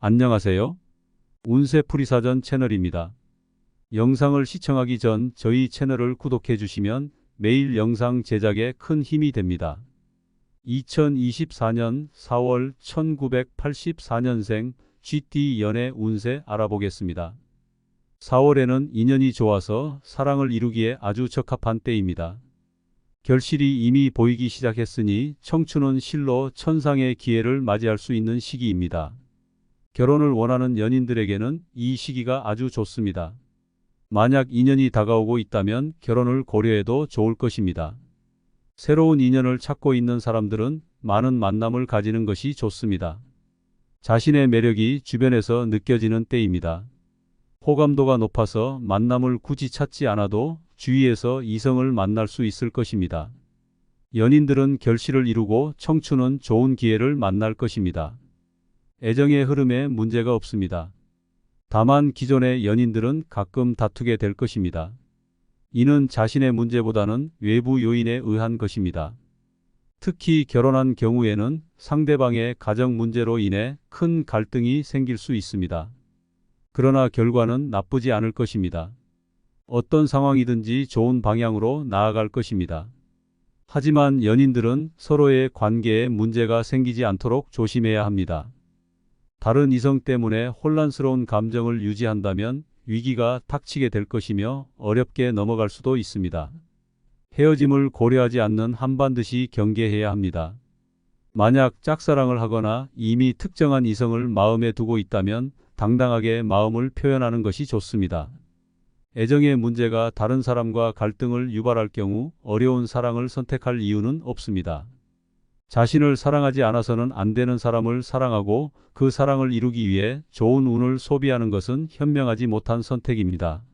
안녕하세요. 운세풀이사전 채널입니다. 영상을 시청하기 전 저희 채널을 구독해 주시면 매일 영상 제작에 큰 힘이 됩니다. 2024년 4월 1984년생 GT 연애 운세 알아보겠습니다. 4월에는 인연이 좋아서 사랑을 이루기에 아주 적합한 때입니다. 결실이 이미 보이기 시작했으니 청춘은 실로 천상의 기회를 맞이할 수 있는 시기입니다. 결혼을 원하는 연인들에게는 이 시기가 아주 좋습니다. 만약 인연이 다가오고 있다면 결혼을 고려해도 좋을 것입니다. 새로운 인연을 찾고 있는 사람들은 많은 만남을 가지는 것이 좋습니다. 자신의 매력이 주변에서 느껴지는 때입니다. 호감도가 높아서 만남을 굳이 찾지 않아도 주위에서 이성을 만날 수 있을 것입니다. 연인들은 결실을 이루고 청춘은 좋은 기회를 만날 것입니다. 애정의 흐름에 문제가 없습니다. 다만 기존의 연인들은 가끔 다투게 될 것입니다. 이는 자신의 문제보다는 외부 요인에 의한 것입니다. 특히 결혼한 경우에는 상대방의 가정 문제로 인해 큰 갈등이 생길 수 있습니다. 그러나 결과는 나쁘지 않을 것입니다. 어떤 상황이든지 좋은 방향으로 나아갈 것입니다. 하지만 연인들은 서로의 관계에 문제가 생기지 않도록 조심해야 합니다. 다른 이성 때문에 혼란스러운 감정을 유지한다면 위기가 닥치게 될 것이며 어렵게 넘어갈 수도 있습니다. 헤어짐을 고려하지 않는 한 반드시 경계해야 합니다. 만약 짝사랑을 하거나 이미 특정한 이성을 마음에 두고 있다면 당당하게 마음을 표현하는 것이 좋습니다. 애정의 문제가 다른 사람과 갈등을 유발할 경우 어려운 사랑을 선택할 이유는 없습니다. 자신을 사랑하지 않아서는 안 되는 사람을 사랑하고 그 사랑을 이루기 위해 좋은 운을 소비하는 것은 현명하지 못한 선택입니다.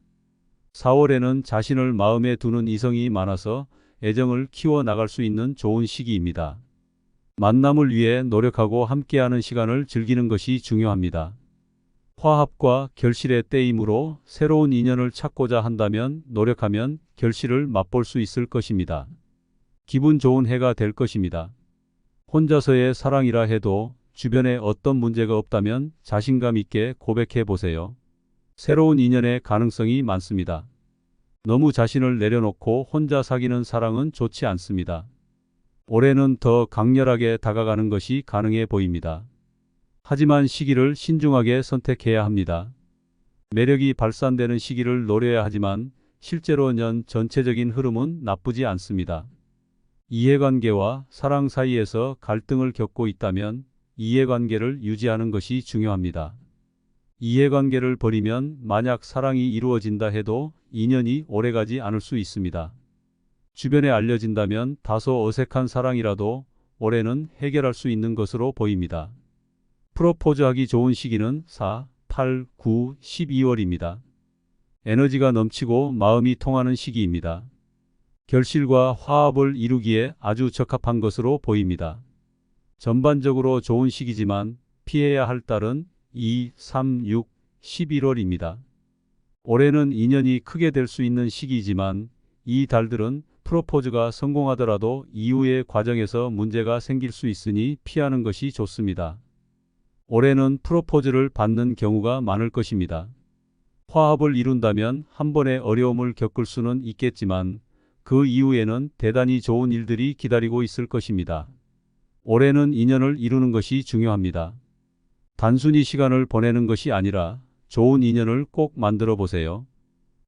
4월에는 자신을 마음에 두는 이성이 많아서 애정을 키워 나갈 수 있는 좋은 시기입니다. 만남을 위해 노력하고 함께하는 시간을 즐기는 것이 중요합니다. 화합과 결실의 때이므로 새로운 인연을 찾고자 한다면 노력하면 결실을 맛볼 수 있을 것입니다. 기분 좋은 해가 될 것입니다. 혼자서의 사랑이라 해도 주변에 어떤 문제가 없다면 자신감 있게 고백해 보세요. 새로운 인연의 가능성이 많습니다. 너무 자신을 내려놓고 혼자 사귀는 사랑은 좋지 않습니다. 올해는 더 강렬하게 다가가는 것이 가능해 보입니다. 하지만 시기를 신중하게 선택해야 합니다. 매력이 발산되는 시기를 노려야 하지만 실제로 년 전체적인 흐름은 나쁘지 않습니다. 이해관계와 사랑 사이에서 갈등을 겪고 있다면 이해관계를 유지하는 것이 중요합니다. 이해관계를 버리면 만약 사랑이 이루어진다 해도 인연이 오래가지 않을 수 있습니다. 주변에 알려진다면 다소 어색한 사랑이라도 올해는 해결할 수 있는 것으로 보입니다. 프로포즈하기 좋은 시기는 4, 8, 9, 12월입니다. 에너지가 넘치고 마음이 통하는 시기입니다. 결실과 화합을 이루기에 아주 적합한 것으로 보입니다. 전반적으로 좋은 시기지만 피해야 할 달은 2, 3, 6, 11월입니다. 올해는 인연이 크게 될 수 있는 시기이지만 이 달들은 프로포즈가 성공하더라도 이후의 과정에서 문제가 생길 수 있으니 피하는 것이 좋습니다. 올해는 프로포즈를 받는 경우가 많을 것입니다. 화합을 이룬다면 한 번의 어려움을 겪을 수는 있겠지만 그 이후에는 대단히 좋은 일들이 기다리고 있을 것입니다. 올해는 인연을 이루는 것이 중요합니다. 단순히 시간을 보내는 것이 아니라 좋은 인연을 꼭 만들어 보세요.